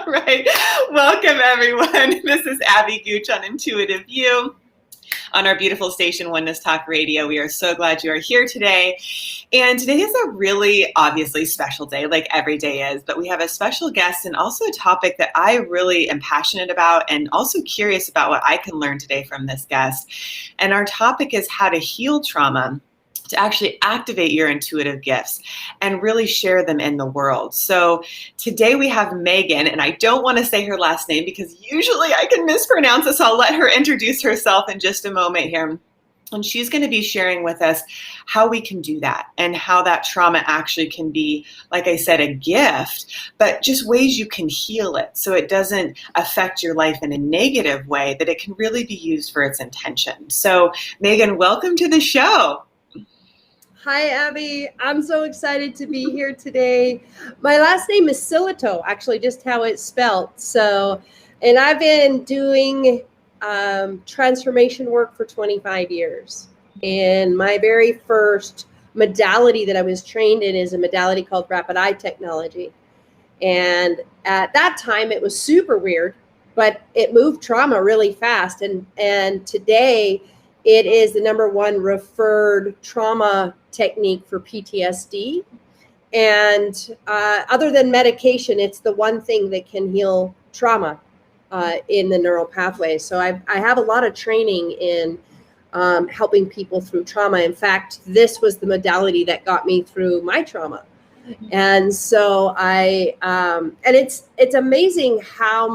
Right. Welcome, everyone. This is Abby Gooch on Intuitive You on our beautiful station, Wrongness Talk Radio. We are so glad you are here today. And today is a really obviously special day, like every day is, but we have a special guest and also a topic that I really am passionate about and also curious about what I can learn today from this guest. And our topic is how to heal trauma, to actually activate your intuitive gifts and really share them in the world. So today we have Megan, and I don't want to say her last name because usually I can mispronounce it, so I'll let her introduce herself in just a moment here. And she's going to be sharing with us how we can do that and how that trauma actually can be, like I said, a gift, but just ways you can heal it so it doesn't affect your life in a negative way, that it can really be used for its intention. So Megan, welcome to the show. Hi, Abby. I'm so excited to be here today. My last name is Sillito, actually, just how it's spelled. And I've been doing transformation work for 25 years. And my very first modality that I was trained in is a modality called rapid eye technology. And at that time, it was super weird, but it moved trauma really fast. And today, it is the #1 referred trauma technique for PTSD. And other than medication, it's the one thing that can heal trauma in the neural pathways. So I have a lot of training in helping people through trauma. In fact, this was the modality that got me through my trauma. And so and it's amazing how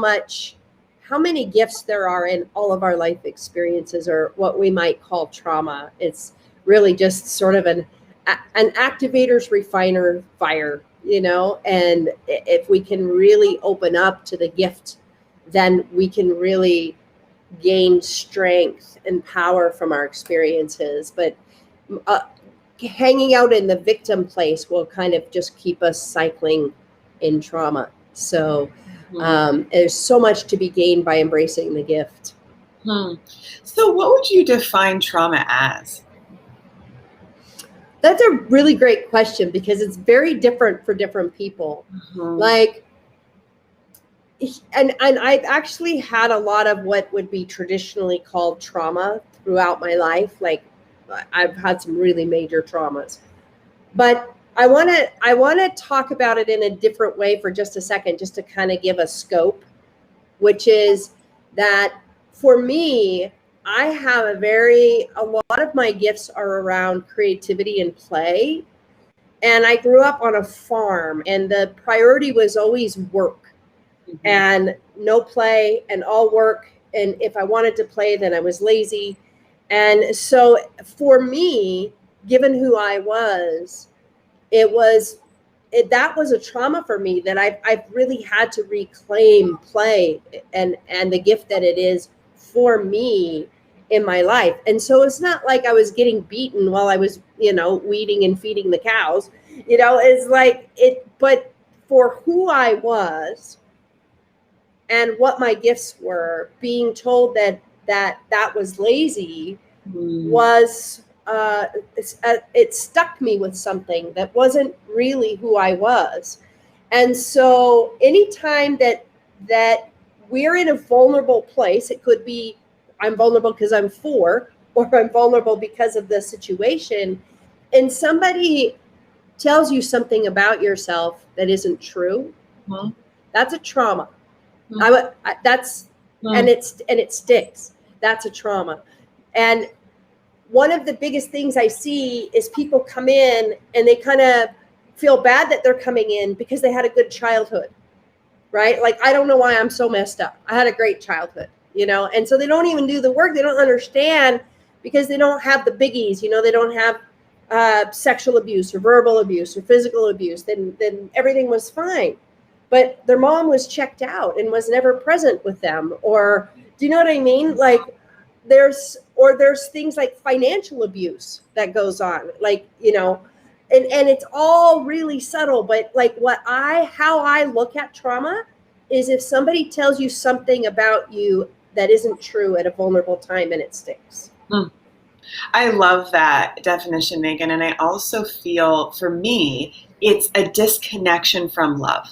many gifts there are in all of our life experiences, or what we might call trauma. It's really just sort of an activator's refiner fire, and if we can really open up to the gift, then we can really gain strength and power from our experiences. But hanging out in the victim place will kind of just keep us cycling in trauma. So there's so much to be gained by embracing the gift. So what would you define trauma as? That's a really great question, because it's very different for different people. And I've actually had a lot of what would be traditionally called trauma throughout my life. Like, I've had some really major traumas, but I want to talk about it in a different way for just a second, just to kind of give a scope, which is that for me, I have a lot of my gifts are around creativity and play. And I grew up on a farm, and the priority was always work and no play and all work. And if I wanted to play, then I was lazy. And so for me, given who I was, that was a trauma for me, that I've really had to reclaim play and the gift that it is for me in my life. And so it's not like I was getting beaten while I was, weeding and feeding the cows, it's like but for who I was and what my gifts were, being told that was lazy was, it stuck me with something that wasn't really who I was. And so anytime that we're in a vulnerable place, it could be I'm vulnerable because I'm 4, or I'm vulnerable because of the situation, and somebody tells you something about yourself that isn't true, that's a trauma. And it sticks. That's a trauma. And one of the biggest things I see is people come in and they kind of feel bad that they're coming in because they had a good childhood, right? Like, I don't know why I'm so messed up. I had a great childhood, and so they don't even do the work. They don't understand because they don't have the biggies, they don't have sexual abuse or verbal abuse or physical abuse. Then everything was fine. But their mom was checked out and was never present with them. Or, do you know what I mean? Like, there's things like financial abuse that goes on, like, and it's all really subtle. But like, how I look at trauma is if somebody tells you something about you that isn't true at a vulnerable time, and it sticks. I love that definition, Megan. And I also feel, for me, it's a disconnection from love.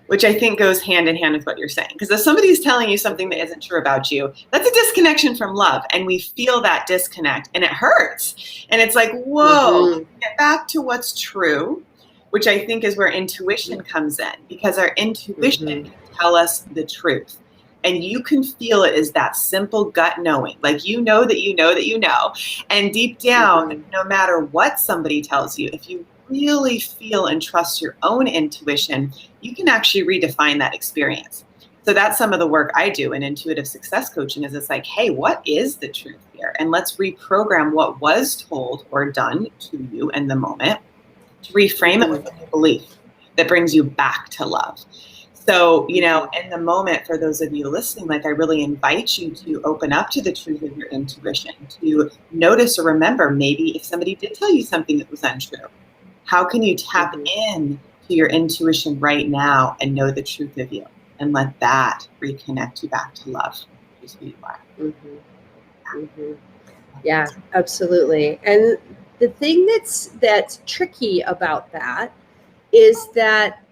which I think goes hand in hand with what you're saying. Because if somebody's telling you something that isn't true about you, that's a disconnection from love. And we feel that disconnect and it hurts. And it's like, whoa, get back to what's true, which I think is where intuition comes in, because our intuition can tell us the truth. And you can feel it as that simple gut knowing, like you know that you know that you know. And deep down, no matter what somebody tells you, if you really feel and trust your own intuition, you can actually redefine that experience. So that's some of the work I do in intuitive success coaching. Is it's like, hey, what is the truth here? And let's reprogram what was told or done to you in the moment to reframe it with a new belief that brings you back to love. So, you know, in the moment, for those of you listening, like I really invite you to open up to the truth of your intuition, to notice or remember maybe if somebody did tell you something that was untrue. How can you tap in to your intuition right now and know the truth of you and let that reconnect you back to love, which is who you are. Yeah, absolutely. And the thing that's tricky about that is that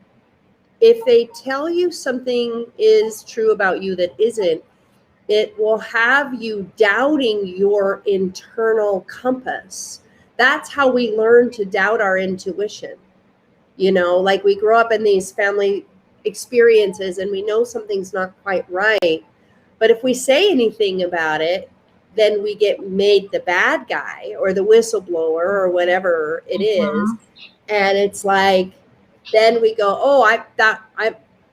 if they tell you something is true about you that isn't, it will have you doubting your internal compass. That's how we learn to doubt our intuition. You know, like we grow up in these family experiences and we know something's not quite right. But if we say anything about it, then we get made the bad guy or the whistleblower or whatever it is. And it's like, then we go, oh,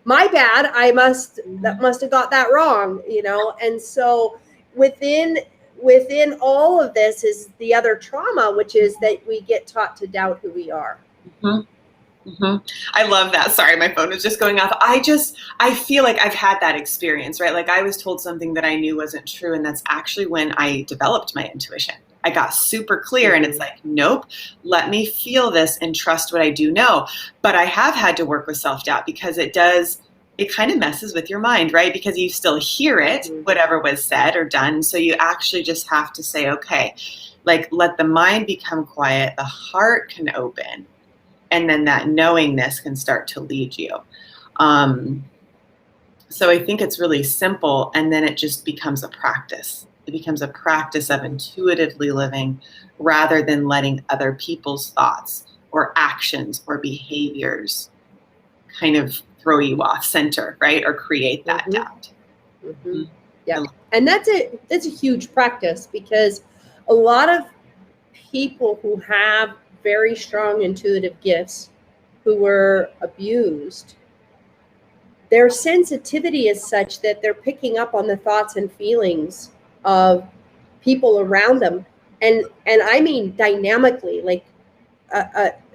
my bad. That must have got that wrong, you know? And so within all of this is the other trauma, which is that we get taught to doubt who we are. I love that. Sorry, my phone was just going off. I feel like I've had that experience, right? Like I was told something that I knew wasn't true. And that's actually when I developed my intuition. I got super clear and it's like, nope, let me feel this and trust what I do know. But I have had to work with self-doubt because it kind of messes with your mind, right? Because you still hear it, whatever was said or done. So you actually just have to say, okay, like let the mind become quiet, the heart can open, and then that knowingness can start to lead you. So I think it's really simple, and then it just becomes a practice. It becomes a practice of intuitively living rather than letting other people's thoughts or actions or behaviors kind of throw you off center, right? Or create that doubt. Yeah. And that's a huge practice, because a lot of people who have very strong intuitive gifts who were abused, their sensitivity is such that they're picking up on the thoughts and feelings of people around them. And I mean dynamically, like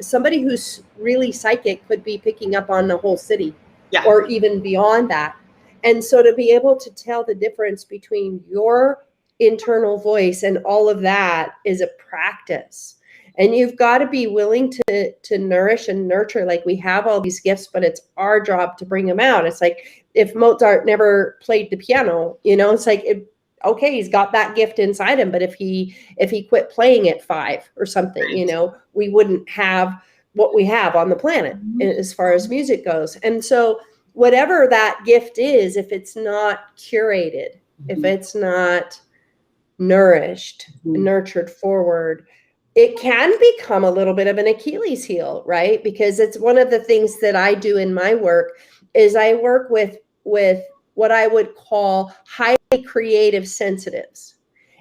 somebody who's really psychic could be picking up on the whole city or even beyond that. And so to be able to tell the difference between your internal voice and all of that is a practice. And you've got to be willing to nourish and nurture. Like we have all these gifts, but it's our job to bring them out. It's like if Mozart never played the piano, you know, it's like, okay, he's got that gift inside him. But if he quit playing at 5 or something, you know, we wouldn't have what we have on the planet as far as music goes. And so whatever that gift is, if it's not curated, if it's not nourished, nurtured forward, it can become a little bit of an Achilles heel, right? Because it's one of the things that I do in my work is I work with what I would call highly creative sensitives.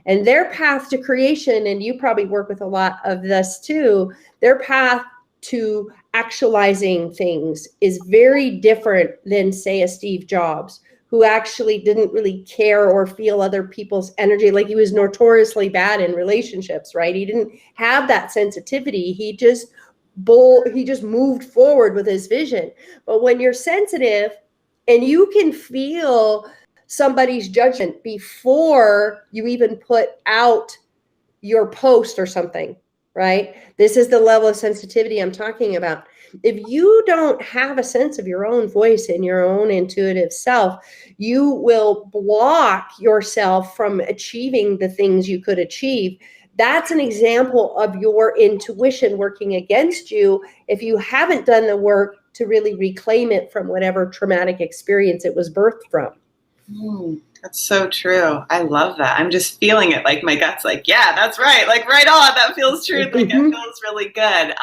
And their path to creation, and you probably work with a lot of this too, their path to actualizing things is very different than, say, a Steve Jobs, who actually didn't really care or feel other people's energy. Like he was notoriously bad in relationships, right? He didn't have that sensitivity. He just moved forward with his vision. But when you're sensitive and you can feel somebody's judgment before you even put out your post or something, right? This is the level of sensitivity I'm talking about. If you don't have a sense of your own voice and your own intuitive self, you will block yourself from achieving the things you could achieve. That's an example of your intuition working against you if you haven't done the work to really reclaim it from whatever traumatic experience it was birthed from. That's so true. I love that. I'm just feeling it. Like my gut's like, yeah, that's right. Like right on. That feels true. Like it feels really good.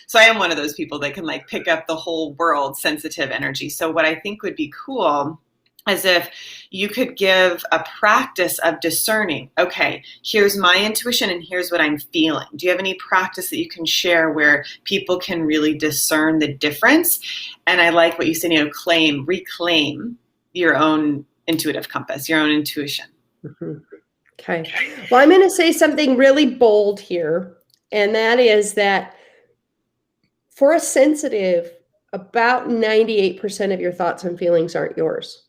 So I am one of those people that can like pick up the whole world sensitive energy. So what I think would be cool is if you could give a practice of discerning, okay, here's my intuition and here's what I'm feeling. Do you have any practice that you can share where people can really discern the difference? And I like what you said, reclaim your own intuitive compass, your own intuition. Okay. Well, I'm going to say something really bold here. And that is that for a sensitive, about 98% of your thoughts and feelings aren't yours.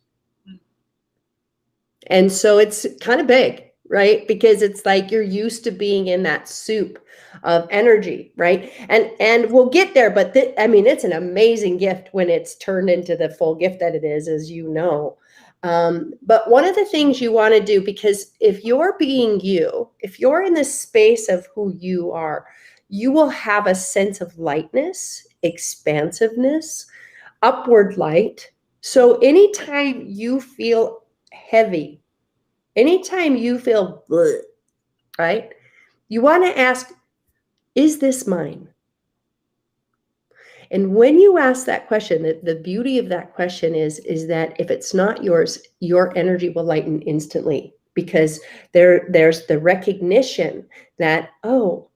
And so it's kind of big, right? Because it's like you're used to being in that soup of energy, right? And we'll get there, but it's an amazing gift when it's turned into the full gift that it is, as you know. But one of the things you want to do, because if you're being you, if you're in this space of who you are, you will have a sense of lightness, expansiveness, upward light. So anytime you feel heavy, anytime you feel bleh, right? You want to ask, is this mine? And when you ask that question, the beauty of that question is that if it's not yours, your energy will lighten instantly, because there's the recognition that, oh,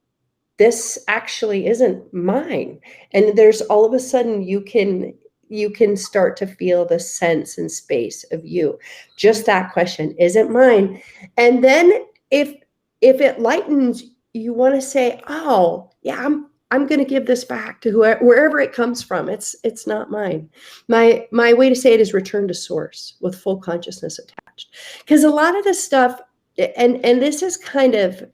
this actually isn't mine. And there's all of a sudden you can start to feel the sense and space of you. Just that question, isn't mine. And then if it lightens, you want to say, oh, yeah, I'm going to give this back to wherever it comes from. It's not mine. My way to say it is return to source with full consciousness attached. Because a lot of this stuff, and this is kind of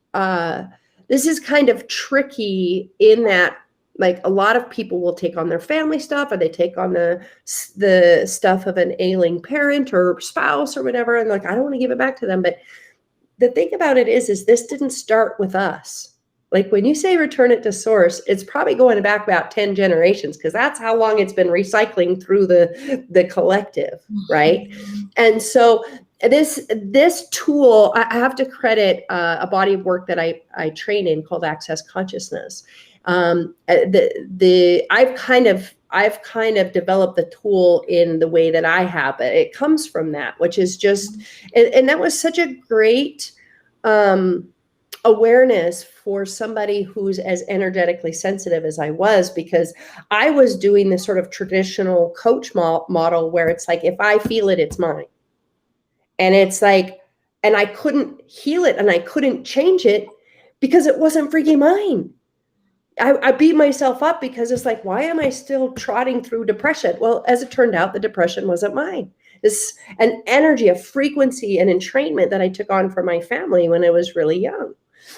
tricky in that, like, a lot of people will take on their family stuff, or they take on the stuff of an ailing parent or spouse or whatever, and like, I don't want to give it back to them. But the thing about it is this didn't start with us. Like when you say return it to source, it's probably going back about 10 generations, because that's how long it's been recycling through the collective, right? And so this tool, I have to credit a body of work that I train in called Access Consciousness. I've kind of developed the tool in the way that I have it. It comes from that, which is just, and that was such a great awareness for somebody who's as energetically sensitive as I was, because I was doing this sort of traditional coach model where it's like, if I feel it, it's mine. And it's like, and I couldn't heal it and I couldn't change it because it wasn't freaking mine. I beat myself up because it's like, why am I still trotting through depression? Well, as it turned out, the depression wasn't mine. It's an energy, a frequency, an entrainment that I took on from my family when I was really young.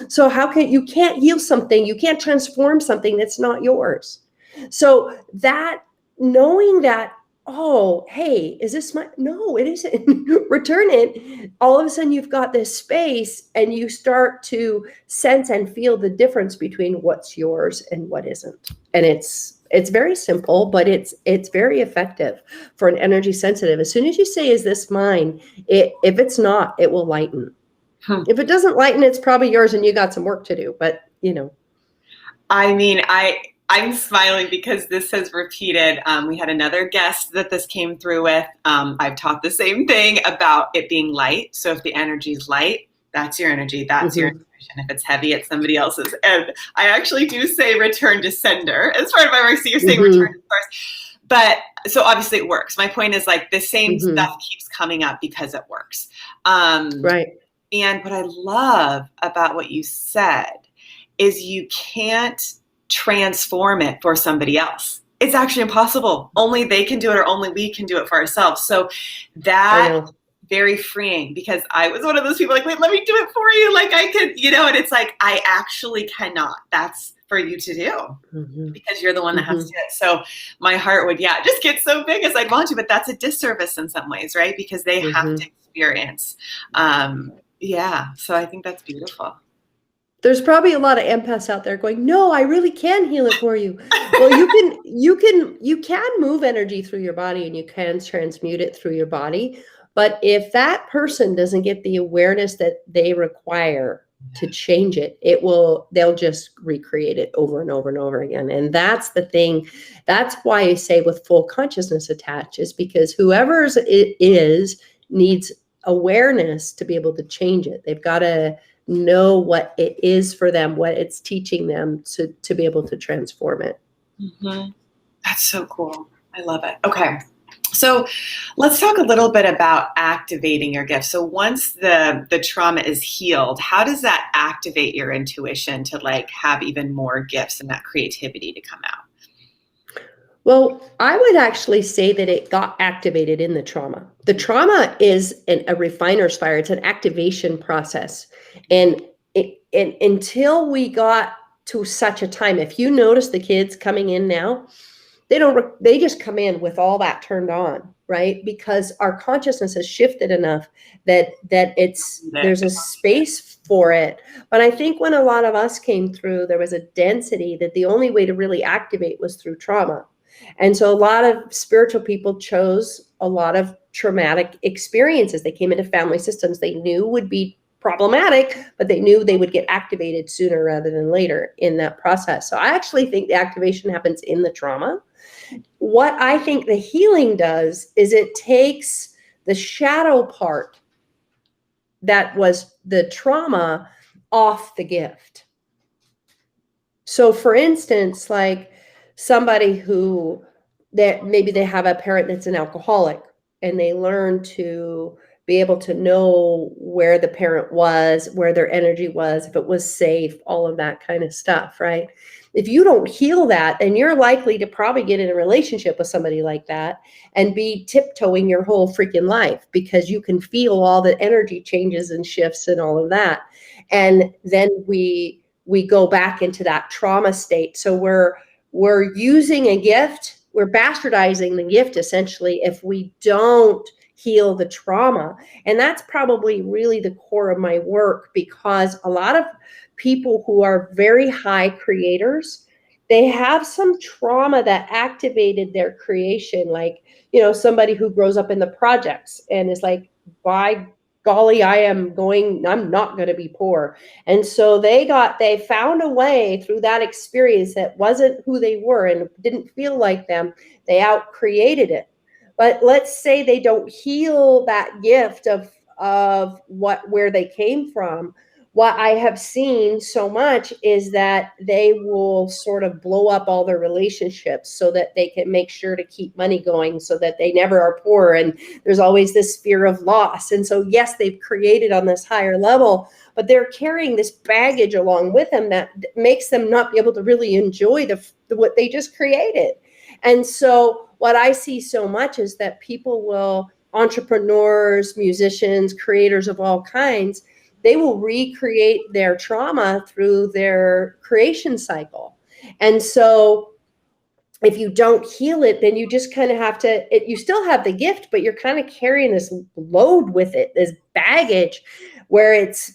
So you can't heal something, you can't transform something that's not yours. So that, knowing that, oh, hey, is this my, no, it isn't, return it. All of a sudden you've got this space and you start to sense and feel the difference between what's yours and what isn't. And it's very simple, but it's very effective for an energy sensitive. As soon as you say, is this mine? If it's not, it will lighten. If it doesn't lighten, it's probably yours and you got some work to do, but I mean, I'm smiling because this has repeated. We had another guest that this came through with. I've taught the same thing about it being light. So if the energy is light, that's your energy. That's your intuition. If it's heavy, it's somebody else's. And I actually do say return to sender as part of my work. So you're saying return to source. But so obviously it works. My point is, like, the same stuff keeps coming up because it works. Right. And what I love about what you said is you can't transform it for somebody else. It's actually impossible. Only they can do it, or only we can do it for ourselves. So that very freeing, because I was one of those people like, wait, let me do it for you. Like I could, and it's like, I actually cannot. That's for you to do because you're the one that has to do it. So my heart would, just get so big as I'd want to, but that's a disservice in some ways, right? Because they have to experience. So I think that's beautiful. There's probably a lot of empaths out there going, no, I really can heal it for you. Well, you can move energy through your body and you can transmute it through your body. But if that person doesn't get the awareness that they require to change it, they'll just recreate it over and over and over again. And that's the thing. That's why I say with full consciousness attached, is because whoever's it is needs awareness to be able to change it. They've got to know what it is for them, what it's teaching them to be able to transform it. Mm-hmm. That's so cool. I love it. Okay. So let's talk a little bit about activating your gift. So once the trauma is healed, how does that activate your intuition to like have even more gifts and that creativity to come out? Well, I would actually say that it got activated in the trauma. The trauma is a refiner's fire. It's an activation process. And until we got to such a time, if you notice the kids coming in now, they just come in with all that turned on, right? Because our consciousness has shifted enough that there's a space for it. But I think when a lot of us came through, there was a density that the only way to really activate was through trauma. And so a lot of spiritual people chose a lot of traumatic experiences. They came into family systems they knew would be problematic, but they knew they would get activated sooner rather than later in that process. So I actually think the activation happens in the trauma. What I think the healing does is it takes the shadow part that was the trauma off the gift. So for instance, like somebody who that maybe they have a parent that's an alcoholic and they learn to be able to know where the parent was, where their energy was, if it was safe, all of that kind of stuff, right? If you don't heal that, then you're likely to probably get in a relationship with somebody like that and be tiptoeing your whole freaking life because you can feel all the energy changes and shifts and all of that. And then we go back into that trauma state. So we're using a gift, we're bastardizing the gift essentially if we don't heal the trauma. And that's probably really the core of my work, because a lot of people who are very high creators, they have some trauma that activated their creation. Like, somebody who grows up in the projects and is like, by golly, I'm not going to be poor. And so they found a way through that experience that wasn't who they were and didn't feel like them. They out-created it. But let's say they don't heal that gift of where they came from. What I have seen so much is that they will sort of blow up all their relationships so that they can make sure to keep money going so that they never are poor. And there's always this fear of loss. And so, yes, they've created on this higher level, but they're carrying this baggage along with them that makes them not be able to really enjoy what they just created. And so what I see so much is that people will, entrepreneurs, musicians, creators of all kinds, they will recreate their trauma through their creation cycle. And so if you don't heal it, then you just kind of have to, you still have the gift, but you're kind of carrying this load with it, this baggage, where it's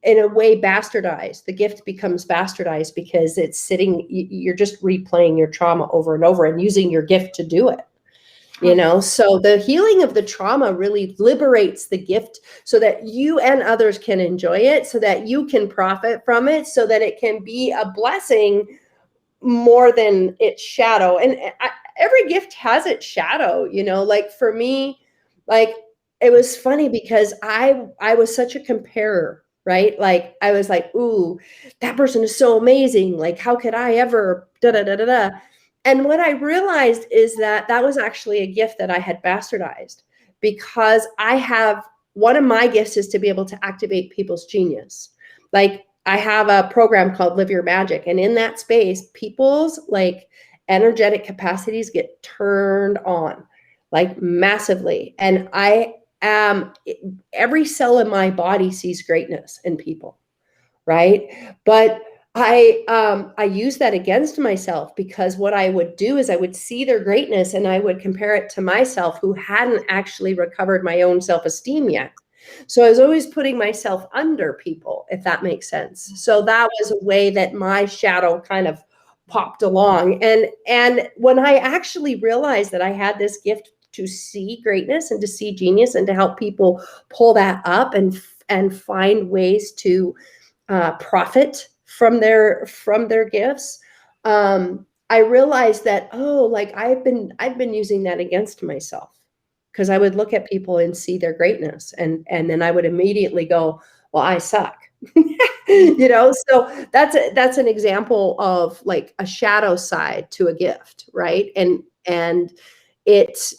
in a way bastardized. The gift becomes bastardized because it's you're just replaying your trauma over and over and using your gift to do it. So the healing of the trauma really liberates the gift so that you and others can enjoy it, so that you can profit from it, so that it can be a blessing more than its shadow. And every gift has its shadow, like for me, like it was funny because I was such a comparer, right? Like I was like, ooh, that person is so amazing. Like, how could I ever da da da da da? And what I realized is that was actually a gift that I had bastardized, because one of my gifts is to be able to activate people's genius. Like I have a program called Live Your Magic. And in that space, people's like energetic capacities get turned on like massively. And every cell in my body sees greatness in people. Right. But I use that against myself, because what I would do is I would see their greatness and I would compare it to myself, who hadn't actually recovered my own self-esteem yet. So I was always putting myself under people, if that makes sense. So that was a way that my shadow kind of popped along. And when I actually realized that I had this gift to see greatness and to see genius and to help people pull that up and find ways to profit from their gifts, I realized that, oh, like I've been using that against myself, because I would look at people and see their greatness, and then I would immediately go, well, I suck. So that's an example of like a shadow side to a gift, right? And it's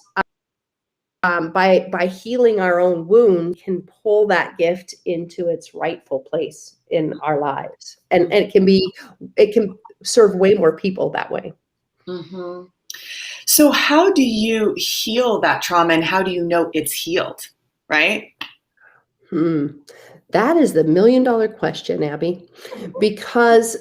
by healing our own wound, can pull that gift into its rightful place in our lives, and it can serve way more people that way. Mm-hmm. So how do you heal that trauma, and how do you know it's healed, right? That is the $1 million question, Abby, because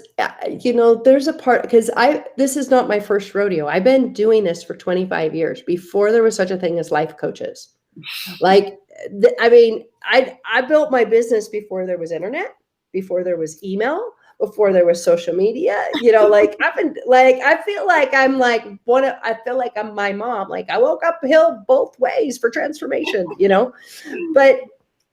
there's a part, because this is not my first rodeo. I've been doing this for 25 years before there was such a thing as life coaches. Like, I built my business before there was internet, before there was email, before there was social media. I've been like, I feel like I'm my mom. Like, I woke uphill both ways for transformation. But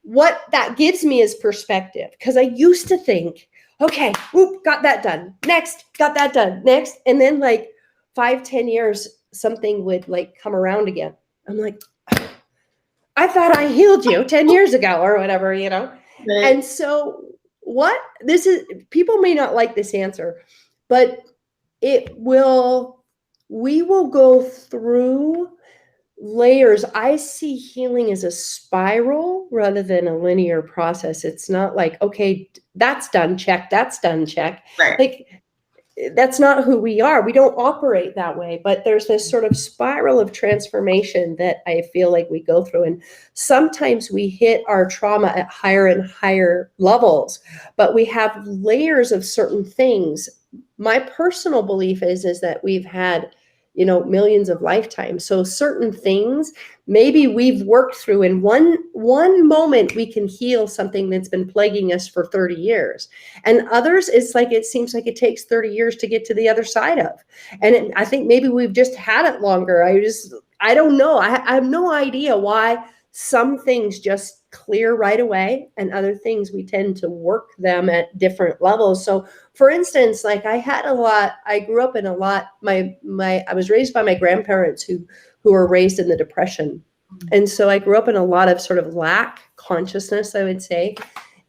what that gives me is perspective, because I used to think, okay, whoop, got that done. Next, got that done. Next. And then like 5-10 years, something would like come around again. I'm like, I thought I healed you 10 years ago or whatever, Right. And so people may not like this answer, but we will go through layers. I see healing as a spiral rather than a linear process. It's not like, okay, that's done, check, that's done, check. Right. Like, that's not who we are. We don't operate that way, but there's this sort of spiral of transformation that I feel like we go through. And sometimes we hit our trauma at higher and higher levels, but we have layers of certain things. My personal belief is that we've had millions of lifetimes. So certain things maybe we've worked through in one moment, we can heal something that's been plaguing us for 30 years. And others, it seems like it takes 30 years to get to the other side of. And I think maybe we've just had it longer. I don't know. I have no idea why some things just clear right away, and other things we tend to work them at different levels. So for instance, like I grew up in a lot, I was raised by my grandparents who were raised in the Depression. And so I grew up in a lot of sort of lack consciousness, I would say.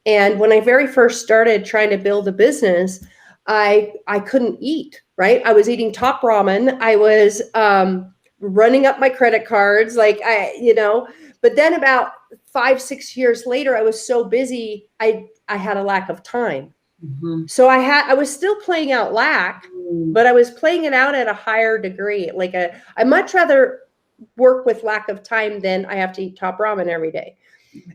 And when I very first started trying to build a business, I couldn't eat, right? I was eating top ramen. I was running up my credit cards, but then about 5-6 years later, I was so busy, I had a lack of time. Mm-hmm. So I was still playing out lack, but I was playing it out at a higher degree. I much rather work with lack of time than I have to eat top ramen every day.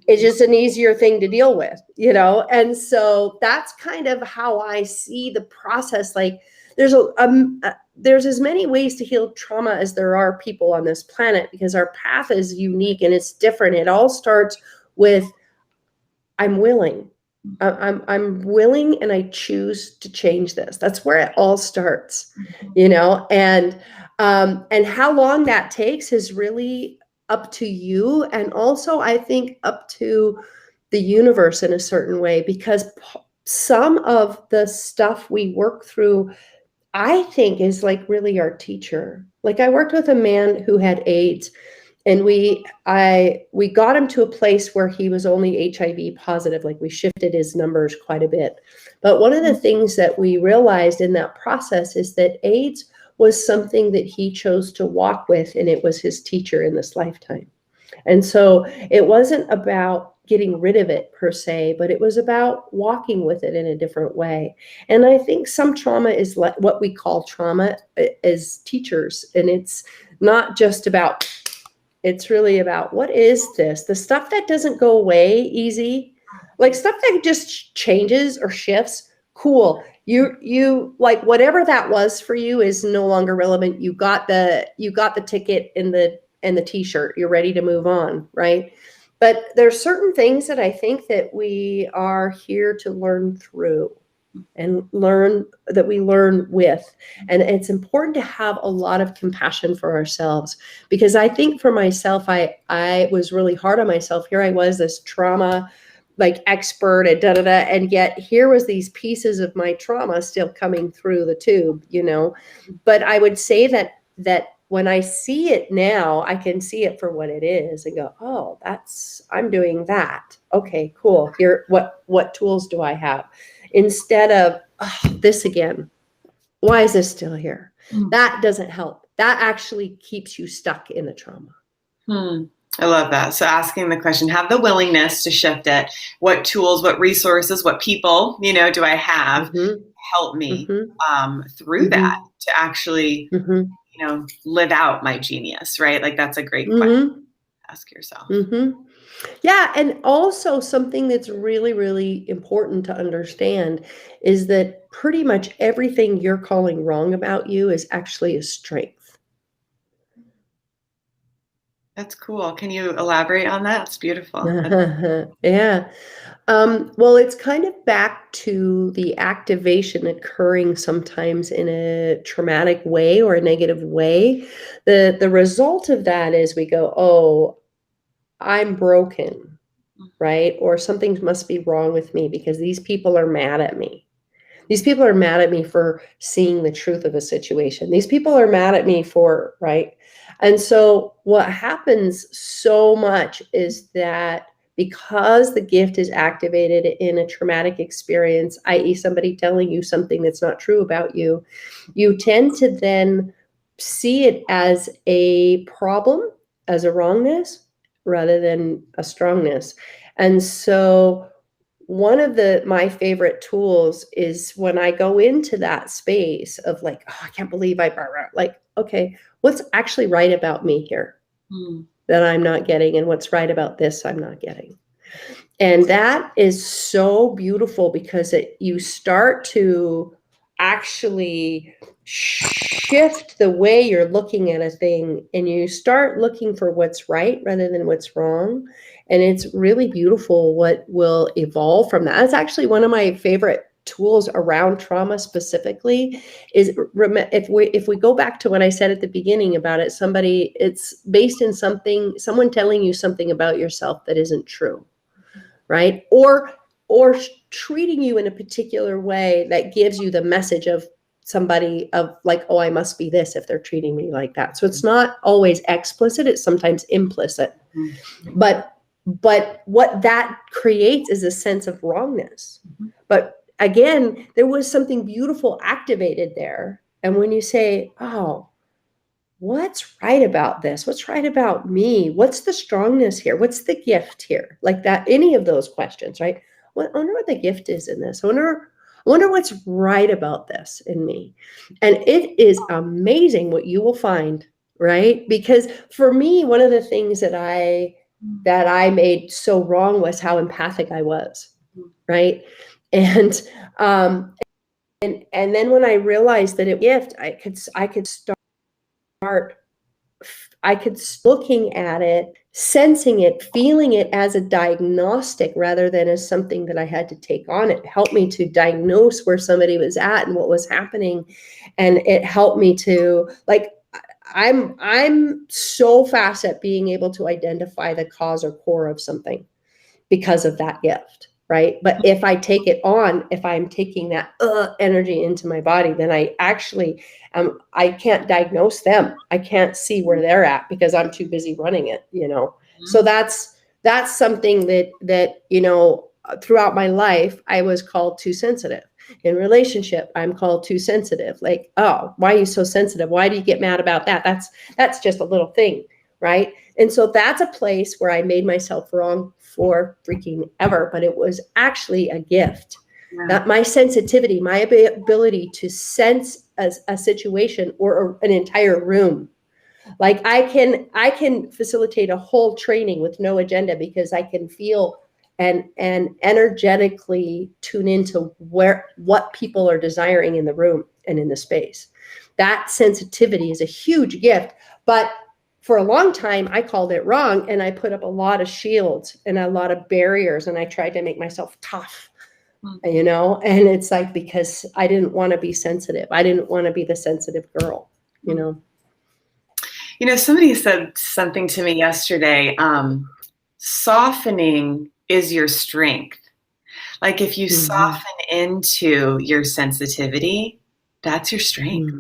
It's just an easier thing to deal with, And so that's kind of how I see the process. Like there's as many ways to heal trauma as there are people on this planet, because our path is unique and it's different. It all starts with, I'm willing. I'm willing, and I choose to change this. That's where it all starts, and how long that takes is really up to you. And also I think up to the universe in a certain way, because some of the stuff we work through, I think, is like really our teacher. Like I worked with a man who had AIDS, and we got him to a place where he was only HIV positive. Like we shifted his numbers quite a bit. But one of the things that we realized in that process is that AIDS was something that he chose to walk with, and it was his teacher in this lifetime. And so it wasn't about getting rid of it per se, but it was about walking with it in a different way. And I think some trauma is what we call trauma as teachers. And it's not just about, it's really about, what is this? The stuff that doesn't go away easy, like stuff that just changes or shifts. Cool. You like whatever that was for you is no longer relevant. You got the ticket and the t-shirt. You're ready to move on, right? But there's certain things that I think that we are here to learn through and learn with. And it's important to have a lot of compassion for ourselves, because I think for myself, I was really hard on myself. Here I was, this trauma like expert and and yet here was these pieces of my trauma still coming through the tube, But I would say that when I see it now, I can see it for what it is and go, oh, I'm doing that. Okay, cool. Here, what tools do I have? Instead of this again. Why is this still here? That doesn't help. That actually keeps you stuck in the trauma. I love that. So asking the question, have the willingness to shift it. What tools, what resources, what people, do I have help me through that to actually, live out my genius, right? Like that's a great question to ask yourself. Yeah. And also something that's really, really important to understand is that pretty much everything you're calling wrong about you is actually a strength. That's cool. Can you elaborate on that? It's beautiful. Yeah. Well, it's kind of back to the activation occurring sometimes in a traumatic way or a negative way. The result of that is we go, oh, I'm broken, right? Or something must be wrong with me because these people are mad at me. These people are mad at me for seeing the truth of a situation. These people are mad at me for, right? And so what happens so much is that because the gift is activated in a traumatic experience, i.e. somebody telling you something that's not true about you, you tend to then see it as a problem, as a wrongness, rather than a strongness. And so one of my favorite tools is when I go into that space of like, oh, I can't believe okay, what's actually right about me here that I'm not getting, and what's right about this I'm not getting. And that is so beautiful because you start to actually shift the way you're looking at a thing, and you start looking for what's right rather than what's wrong. And it's really beautiful what will evolve from that. That's actually one of my favorite tools around trauma specifically is if we go back to what I said at the beginning about it, it's based in someone telling you something about yourself that isn't true, right? Or treating you in a particular way that gives you the message of somebody of like, oh, I must be this if they're treating me like that. So it's not always explicit, it's sometimes implicit. But what that creates is a sense of wrongness. But again, there was something beautiful activated there. And when you say, oh, what's right about this? What's right about me? What's the strongness here? What's the gift here? Like that, any of those questions, right? I wonder what the gift is in this. I wonder what's right about this in me. And it is amazing what you will find, right? Because for me, one of the things that I made so wrong was how empathic I was, right? And then when I realized that it was a gift, I could start looking at it, sensing it, feeling it as a diagnostic rather than as something that I had to take on. It helped me to diagnose where somebody was at and what was happening. And it helped me to I'm so fast at being able to identify the cause or core of something because of that gift, right? But if I take it on, if I'm taking that energy into my body, then I actually I can't diagnose them. I can't see where they're at because I'm too busy running it, So that's something that throughout my life I was called too sensitive. In relationship, I'm called too sensitive. Like, oh, why are you so sensitive? Why do you get mad about that? That's just a little thing, right? And so that's a place where I made myself wrong for freaking ever, but it was actually a gift. Yeah. That my sensitivity, my ability to sense a situation or an entire room. Like I can facilitate a whole training with no agenda because I can feel and energetically tune into what people are desiring in the room and in the space. That sensitivity is a huge gift, but for a long time, I called it wrong, and I put up a lot of shields and a lot of barriers, and I tried to make myself tough, you know, and it's like, because I didn't want to be sensitive. I didn't want to be the sensitive girl, you know. You know, somebody said something to me yesterday, softening is your strength. Like if you soften into your sensitivity, that's your strength.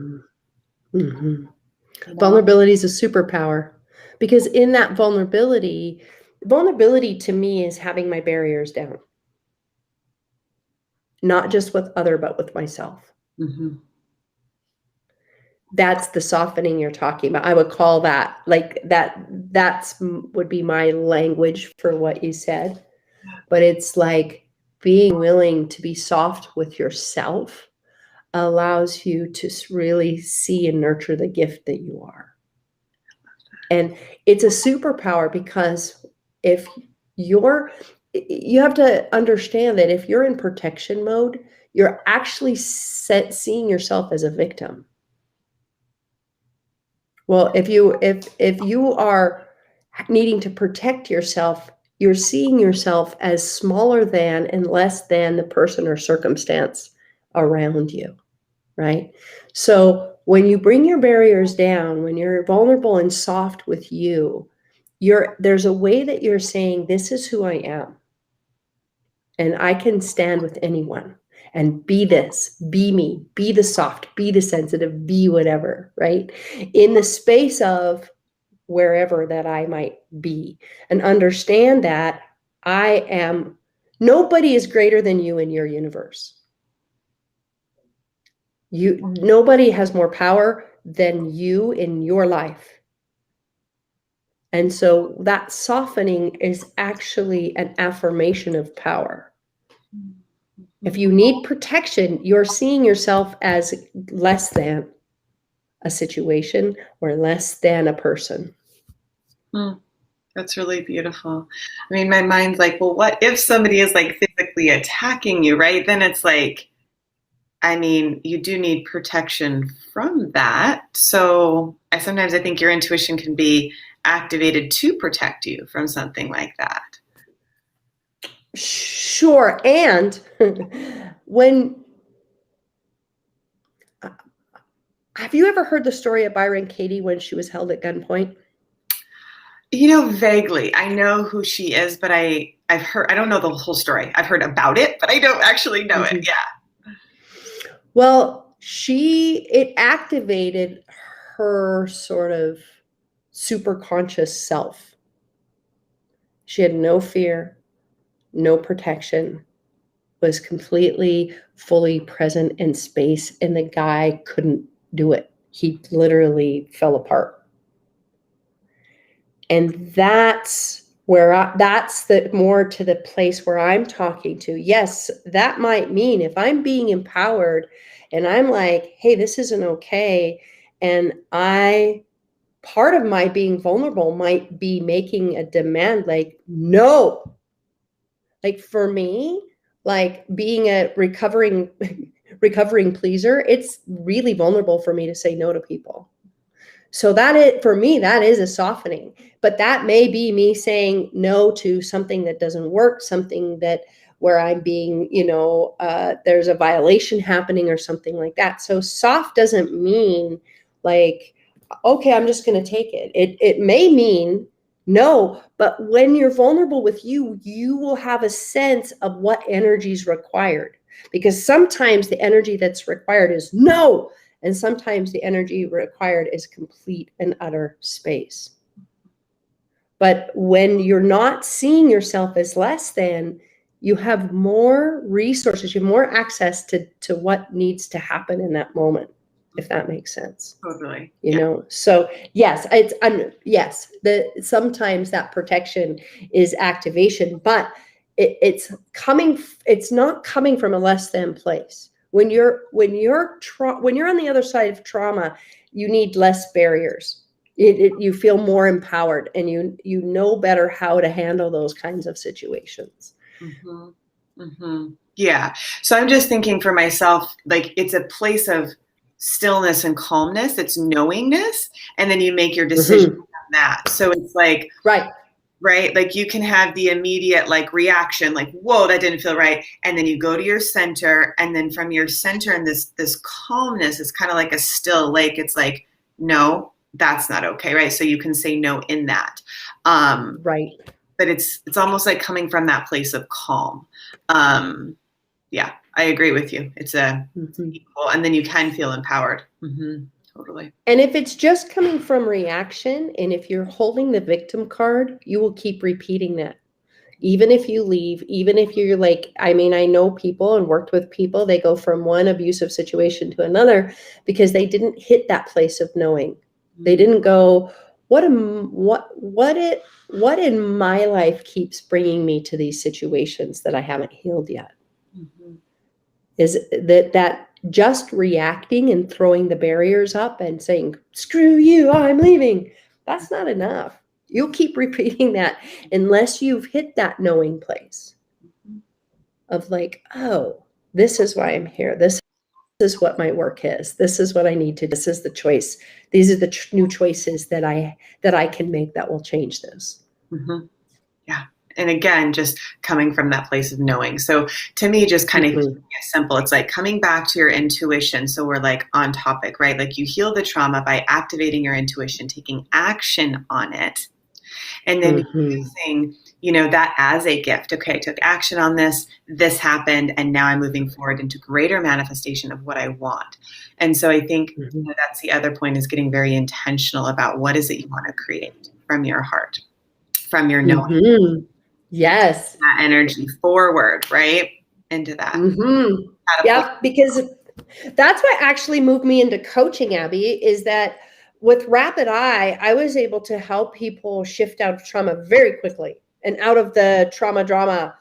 Vulnerability is a superpower, because in that vulnerability to me is having my barriers down, not just with other, but with myself. That's the softening you're talking about. I would call that, like, that's would be my language for what you said. But it's like being willing to be soft with yourself allows you to really see and nurture the gift that you are. And it's a superpower, because if you have to understand that if you're in protection mode, you're actually seeing yourself as a victim. Well, if you are needing to protect yourself, you're seeing yourself as smaller than and less than the person or circumstance around you, right? So when you bring your barriers down, when you're vulnerable and soft with you, there's a way that you're saying, this is who I am, and I can stand with anyone and be this, be me, be the soft, be the sensitive, be whatever, right? In the space of wherever that I might be, and understand that nobody is greater than you in your universe. Nobody has more power than you in your life. And so that softening is actually an affirmation of power. If you need protection, you're seeing yourself as less than a situation or less than a person. That's really beautiful. I mean, my mind's like, well, what if somebody is like physically attacking you, right? Then it's like, I mean, you do need protection from that. So sometimes I think your intuition can be activated to protect you from something like that. Sure. And have you ever heard the story of Byron Katie when she was held at gunpoint? You know, vaguely. I know who she is, but I've heard, I don't know the whole story. I've heard about it, but I don't actually know it. Yeah. Well, it activated her sort of super conscious self. She had no fear, no protection, was completely, fully present in space, and the guy couldn't do it. He literally fell apart. And that's more to the place where I'm talking to. Yes, that might mean if I'm being empowered and I'm like, hey, this isn't okay. And part of my being vulnerable might be making a demand, like, no. Like for me, like being a recovering pleaser, it's really vulnerable for me to say no to people. So for me, that is a softening, but that may be me saying no to something that doesn't work, something where I'm being, there's a violation happening or something like that. So soft doesn't mean like, okay, I'm just going to take it. It may mean no, but when you're vulnerable with you will have a sense of what energy is required, because sometimes the energy that's required is no. And sometimes the energy required is complete and utter space. But when you're not seeing yourself as less than, you have more resources, you have more access to what needs to happen in that moment, if that makes sense. Totally. You know, so yes, sometimes that protection is activation, but it's not coming from a less than place. When you're on the other side of trauma, you need less barriers. You feel more empowered, and you know better how to handle those kinds of situations. Yeah. So I'm just thinking for myself, like it's a place of stillness and calmness. It's knowingness, and then you make your decision that. So it's like, right? Like you can have the immediate like reaction, like, whoa, that didn't feel right. And then you go to your center, and then from your center and this calmness is kind of like a still lake. It's like, no, that's not okay, right? So you can say no in that. Right. But it's almost like coming from that place of calm. Yeah, I agree with you. It's equal, and then you can feel empowered. Totally. And if it's just coming from reaction, and if you're holding the victim card, you will keep repeating that. Even if you leave, even if you're like, I mean, I know people and worked with people, they go from one abusive situation to another because they didn't hit that place of knowing. They didn't go, what in my life keeps bringing me to these situations that I haven't healed yet? Is that just reacting and throwing the barriers up and saying, screw you, I'm leaving. That's not enough. You'll keep repeating that unless you've hit that knowing place of like, oh, this is why I'm here. This is what my work is. This is what I need to. This is the choice. These are the new choices that I can make that will change this. Yeah. And again, just coming from that place of knowing. So to me, just kind of simple. It's like coming back to your intuition. So we're like on topic, right? Like you heal the trauma by activating your intuition, taking action on it, and then using, that as a gift. Okay, I took action on this happened, and now I'm moving forward into greater manifestation of what I want. And so I think that's the other point, is getting very intentional about what is it you want to create from your heart, from your knowing. Yes. That energy forward, right? Into that. Yeah, because that's what actually moved me into coaching, Abby, is that with Rapid Eye, I was able to help people shift out of trauma very quickly and out of the trauma drama.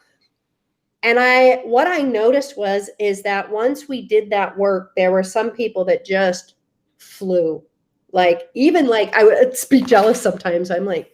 And what I noticed is that once we did that work, there were some people that just flew. Like, even like I would be jealous sometimes. I'm like,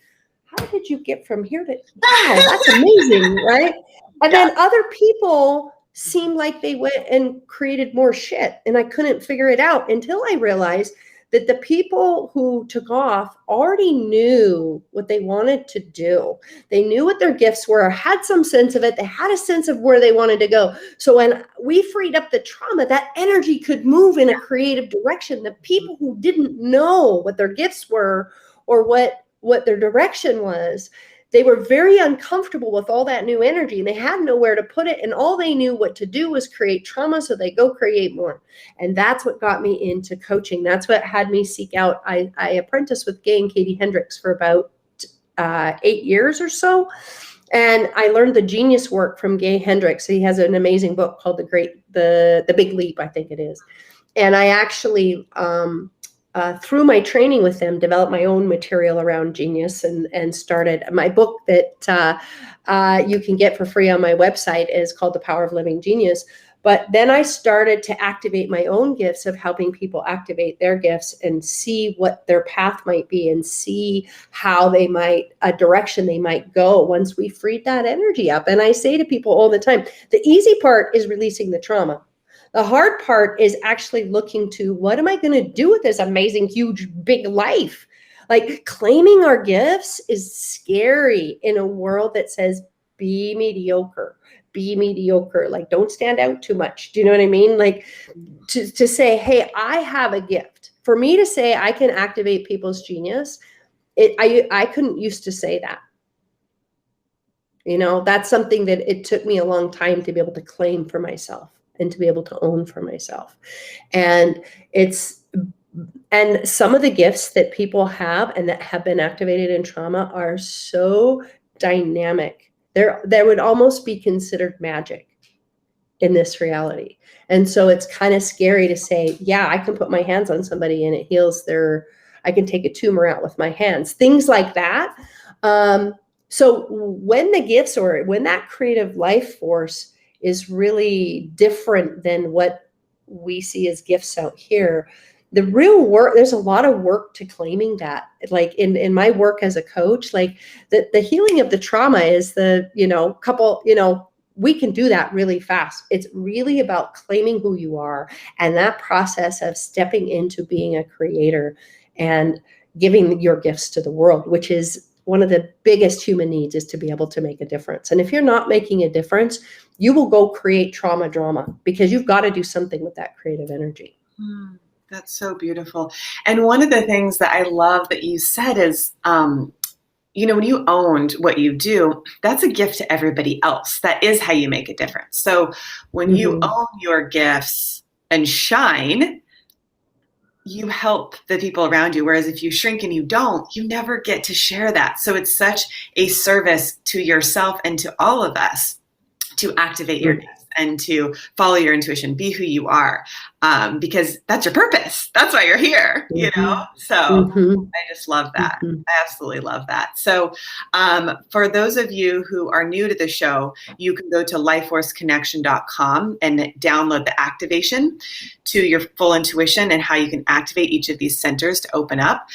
how did you get from here to, wow, that's amazing, right? And then other people seemed like they went and created more shit, and I couldn't figure it out until I realized that the people who took off already knew what they wanted to do. They knew what their gifts were, had some sense of it. They had a sense of where they wanted to go. So when we freed up the trauma, that energy could move in a creative direction. The people who didn't know what their gifts were or what their direction was, they were very uncomfortable with all that new energy, and they had nowhere to put it. And all they knew what to do was create trauma. So they go create more. And that's what got me into coaching. That's what had me seek out. I apprenticed with Gay and Katie Hendricks for about 8 years or so. And I learned the genius work from Gay Hendricks. He has an amazing book called The Big Leap, I think it is. And I actually, through my training with them, developed my own material around genius and started my book that you can get for free on my website is called The Power of Living Genius. But then I started to activate my own gifts of helping people activate their gifts and see what their path might be and see how a direction they might go once we freed that energy up. And I say to people all the time, the easy part is releasing the trauma. The hard part is actually looking to, what am I going to do with this amazing, huge, big life? Like, claiming our gifts is scary in a world that says, be mediocre. Like, don't stand out too much. Do you know what I mean? Like, to say, hey, I have a gift. For me to say I can activate people's genius, I couldn't used to say that. That's something that it took me a long time to be able to claim for myself and to be able to own for myself. And some of the gifts that people have and that have been activated in trauma are so dynamic. There would almost be considered magic in this reality. And so it's kind of scary to say, yeah, I can put my hands on somebody and it heals I can take a tumor out with my hands, things like that. So when the gifts or when that creative life force is really different than what we see as gifts out here, the real work, there's a lot of work to claiming that. Like in my work as a coach, like the healing of the trauma is we can do that really fast. It's really about claiming who you are and that process of stepping into being a creator and giving your gifts to the world, which is one of the biggest human needs, is to be able to make a difference. And if you're not making a difference, you will go create trauma drama, because you've got to do something with that creative energy. That's so beautiful. And one of the things that I love that you said is, when you owned what you do, that's a gift to everybody else. That is how you make a difference. So when you own your gifts and shine, you help the people around you. Whereas if you shrink and you don't, you never get to share that. So it's such a service to yourself and to all of us to activate your gifts and to follow your intuition, be who you are, because that's your purpose. That's why you're here, So I just love that. I absolutely love that. So for those of you who are new to the show, you can go to lifeforceconnection.com and download the activation to your full intuition and how you can activate each of these centers to open up.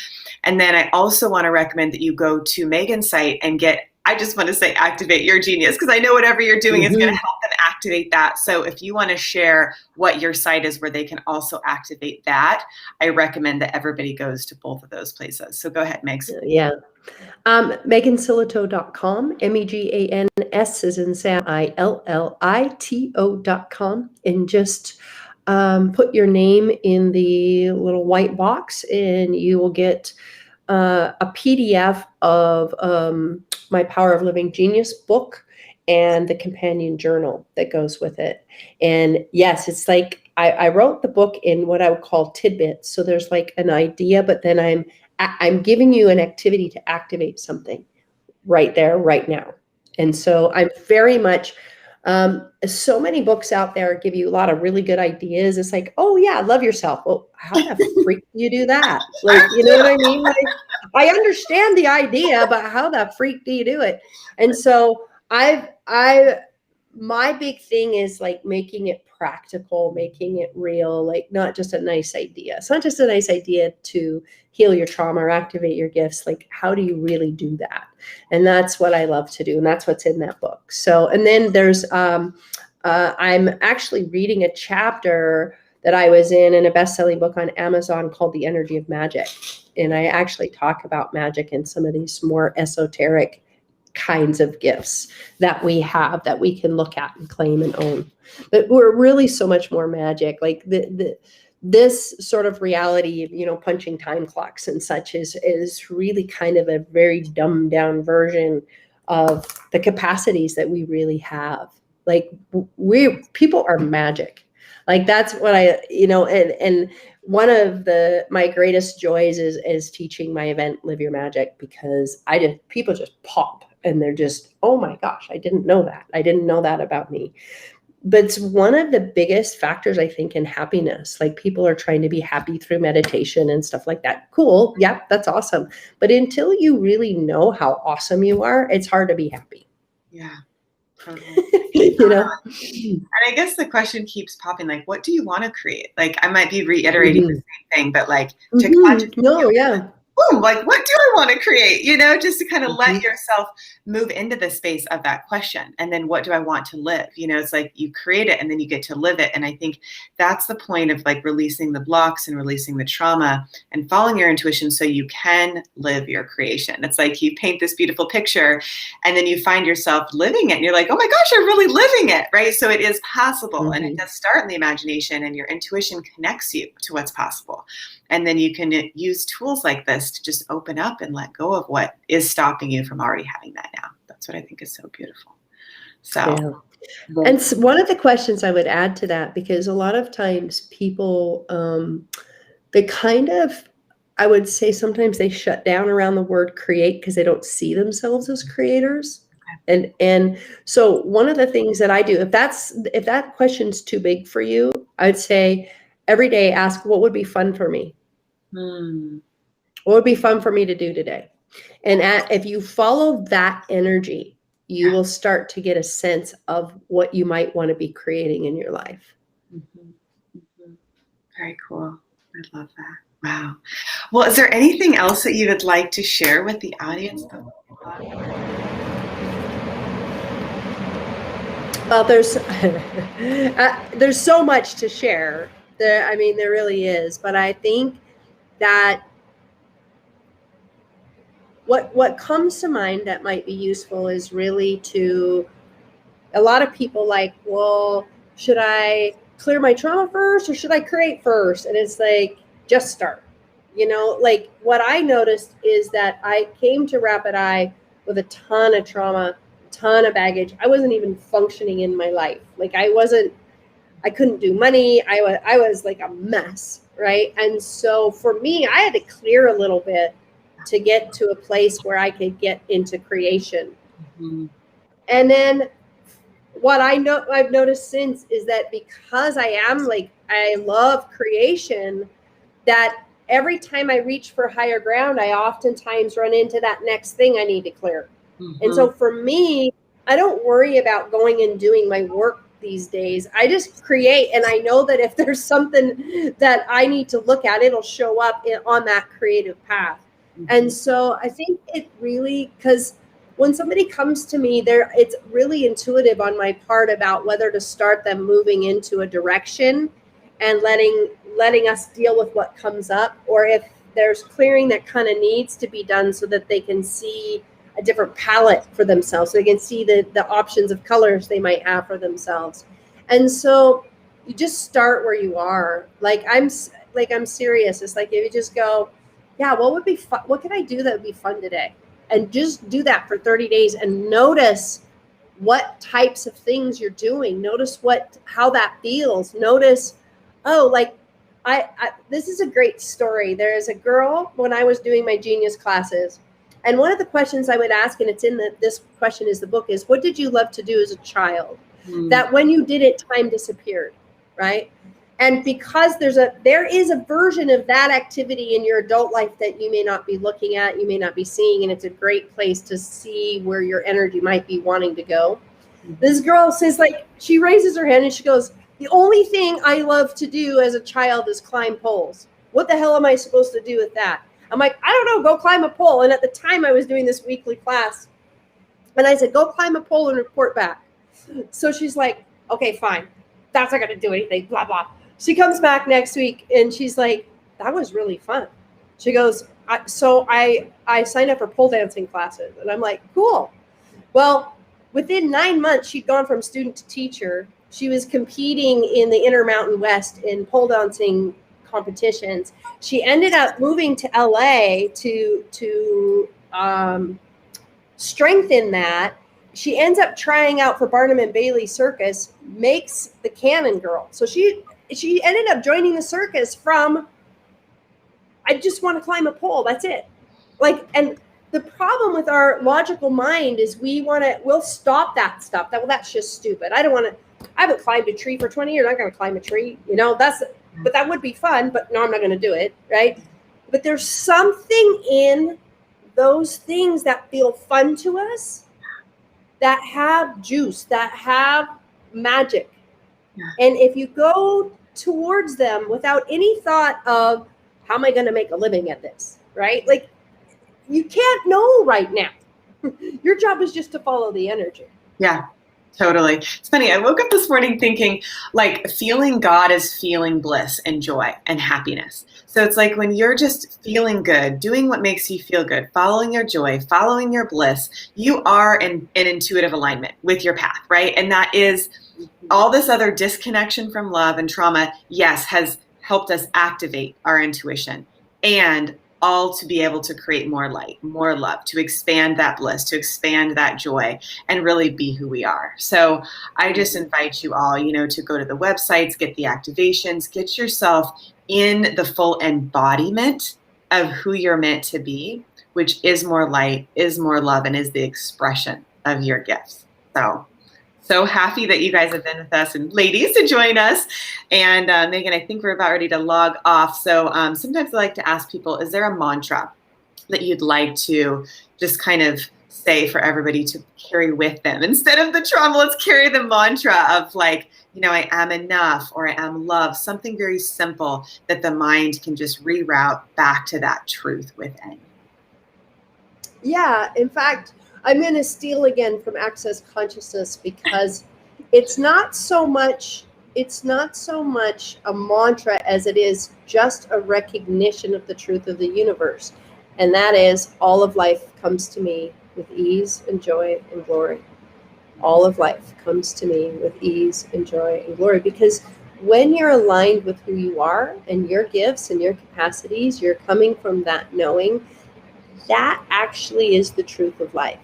And then I also want to recommend that you go to Megan's site and I just want to say activate your genius, because I know whatever you're doing is going to help them activate that. So if you want to share what your site is where they can also activate that, I recommend that everybody goes to both of those places. So go ahead, Megs. Yeah. MeganSillito.com, MEGANS as in Sam, ILLITO.com, and just put your name in the little white box and you will get a PDF of my Power of Living Genius book and the companion journal that goes with it. And yes, it's like I wrote the book in what I would call tidbits. So there's like an idea, but then I'm giving you an activity to activate something right there, right now. And so I'm very much, so many books out there give you a lot of really good ideas. It's like, oh yeah, love yourself. Well, how the freak do you do that? Like, you know what I mean? Like, I understand the idea, but how the freak do you do it? And so my big thing is like making it practical, making it real, like not just a nice idea. It's not just a nice idea to heal your trauma or activate your gifts. Like, how do you really do that? And that's what I love to do. And that's what's in that book. So, and then there's, I'm actually reading a chapter that I was in a best-selling book on Amazon called The Energy of Magic. And I actually talk about magic and some of these more esoteric kinds of gifts that we have that we can look at and claim and own. But we're really so much more magic. Like this sort of reality, punching time clocks and such is really kind of a very dumbed down version of the capacities that we really have. Like people are magic. Like that's what and one of my greatest joys is teaching my event, Live Your Magic, because people just pop and they're just, oh my gosh, I didn't know that. I didn't know that about me. But it's one of the biggest factors, I think, in happiness. Like people are trying to be happy through meditation and stuff like that. Cool. Yeah, that's awesome. But until you really know how awesome you are, it's hard to be happy. Yeah. Totally. And I guess the question keeps popping, like, what do you want to create? Like, I might be reiterating the same thing, but like boom, like, what do I want to create? Just to kind of let yourself move into the space of that question. And then what do I want to live? It's like you create it and then you get to live it. And I think that's the point of like releasing the blocks and releasing the trauma and following your intuition so you can live your creation. It's like you paint this beautiful picture and then you find yourself living it. And you're like, oh my gosh, I'm really living it, right? So it is possible. And it does start in the imagination, and your intuition connects you to what's possible. And then you can use tools like this to just open up and let go of what is stopping you from already having that now. That's what I think is so beautiful. So, yeah. And one of the questions I would add to that, because a lot of times people, they kind of, I would say sometimes they shut down around the word create because they don't see themselves as creators. And so one of the things that I do, if that question's too big for you, I'd say every day ask, what would be fun for me? What would be fun for me to do today? And if you follow that energy, you will start to get a sense of what you might want to be creating in your life. Very cool. I love that. Wow. Well, is there anything else that you would like to share with the audience? Well, there's so much to share. There really is. But I think that what comes to mind that might be useful is really to, a lot of people like, well, should I clear my trauma first or should I create first? And it's like, just start. Like what I noticed is that I came to Rapid Eye with a ton of trauma, ton of baggage. I wasn't even functioning in my life. Like I couldn't do money. I was like a mess, right? And so for me, I had to clear a little bit to get to a place where I could get into creation. Mm-hmm. And then what I've noticed since is that because I love creation, that every time I reach for higher ground, I oftentimes run into that next thing I need to clear. Mm-hmm. And so for me, I don't worry about going and doing my work these days. I just create, and I know that if there's something that I need to look at, it'll show up on that creative path. Mm-hmm. And so I think it really, because when somebody comes to me, it's really intuitive on my part about whether to start them moving into a direction and letting us deal with what comes up, or if there's clearing that kind of needs to be done so that they can see a different palette for themselves, so they can see the options of colors they might have for themselves. And so you just start where you are. I'm serious. It's like if you just go, yeah, what would be fun? What can I do that would be fun today? And just do that for 30 days and notice what types of things you're doing. Notice how that feels. Notice, this is a great story. There is a girl when I was doing my genius classes, and one of the questions I would ask, and it's in this question is the book, is what did you love to do as a child? That when you did it, time disappeared, right? And because there is a version of that activity in your adult life that you may not be looking at, you may not be seeing, and it's a great place to see where your energy might be wanting to go. This girl says, she raises her hand and she goes, the only thing I love to do as a child is climb poles. What the hell am I supposed to do with that? I'm like, I don't know, go climb a pole. And at the time I was doing this weekly class, and I said, go climb a pole and report back. So she's like, okay, fine. That's not going to do anything, blah, blah. She comes back next week and she's like, that was really fun. She goes, so I signed up for pole dancing classes. And I'm like, cool. Well, within 9 months, she'd gone from student to teacher. She was competing in the Intermountain West in pole dancing competitions. She ended up moving to LA to strengthen that. She ends up trying out for Barnum and Bailey Circus, makes the Cannon Girl. So she ended up joining the circus from, I just want to climb a pole. That's it. And the problem with our logical mind is we'll stop that stuff. That's just stupid. I haven't climbed a tree for 20 years. I'm not going to climb a tree. But that would be fun, but no, I'm not going to do it. Right. But there's something in those things that feel fun to us, that have juice, that have magic. Yeah. And if you go towards them without any thought of how am I going to make a living at this, right? You can't know right now. Your job is just to follow the energy. Yeah, totally. It's funny. I woke up this morning thinking feeling God is feeling bliss and joy and happiness. So it's like when you're just feeling good, doing what makes you feel good, following your joy, following your bliss, you are in intuitive alignment with your path, right? And that is all this other disconnection from love and trauma, yes, has helped us activate our intuition, and all to be able to create more light, more love, to expand that bliss, to expand that joy, and really be who we are. So I just invite you all, to go to the websites, get the activations, get yourself in the full embodiment of who you're meant to be, which is more light, is more love, and is the expression of your gifts. So happy that you guys have been with us, and ladies to join us. And Megan, I think we're about ready to log off. So sometimes I like to ask people, is there a mantra that you'd like to just kind of say for everybody to carry with them? Instead of the trauma, let's carry the mantra of I am enough, or I am love, something very simple that the mind can just reroute back to that truth within. Yeah, in fact, I'm going to steal again from Access Consciousness, because it's not so much a mantra as it is just a recognition of the truth of the universe. And that is, all of life comes to me with ease and joy and glory. All of life comes to me with ease and joy and glory. Because when you're aligned with who you are and your gifts and your capacities, you're coming from that knowing, that actually is the truth of life.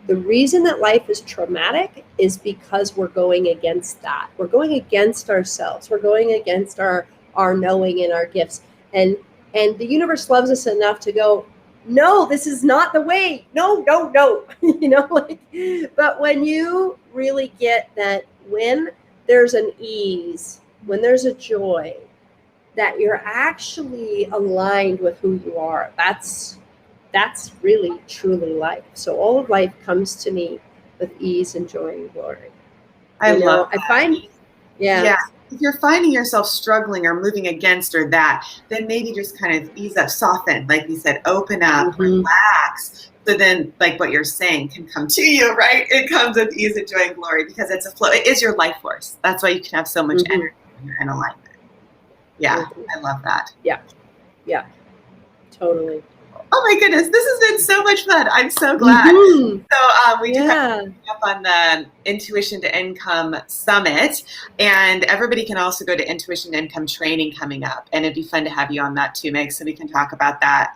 The reason that life is traumatic is because we're going against that. We're going against ourselves. We're going against our knowing and our gifts. And the universe loves us enough to go, no, this is not the way. No. But when you really get that, when there's an ease, when there's a joy, that you're actually aligned with who you are, that's really truly life. So all of life comes to me with ease and joy and glory. I love that. I find, yeah. If you're finding yourself struggling or moving against or that, then maybe just kind of ease up, soften, like you said, open up, relax. So then, like what you're saying, can come to you, right? It comes with ease and joy and glory because it's a flow. It is your life force. That's why you can have so much energy when you're in alignment. Yeah, I love that. Yeah, totally. Oh my goodness, this has been so much fun. I'm so glad. So we do have up on the Intuition to Income Summit, and everybody can also go to Intuition to Income Training coming up, and it'd be fun to have you on that too, Meg, so we can talk about that.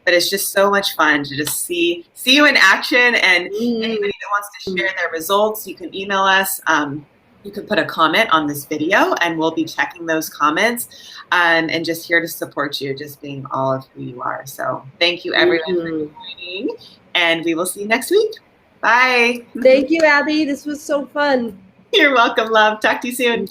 But it's just so much fun to just see you in action, and anybody that wants to share their results, you can email us. You can put a comment on this video and we'll be checking those comments and just here to support you, just being all of who you are. So thank you everyone for joining, and we will see you next week. Bye. Thank you, Abby. This was so fun. You're welcome, love. Talk to you soon.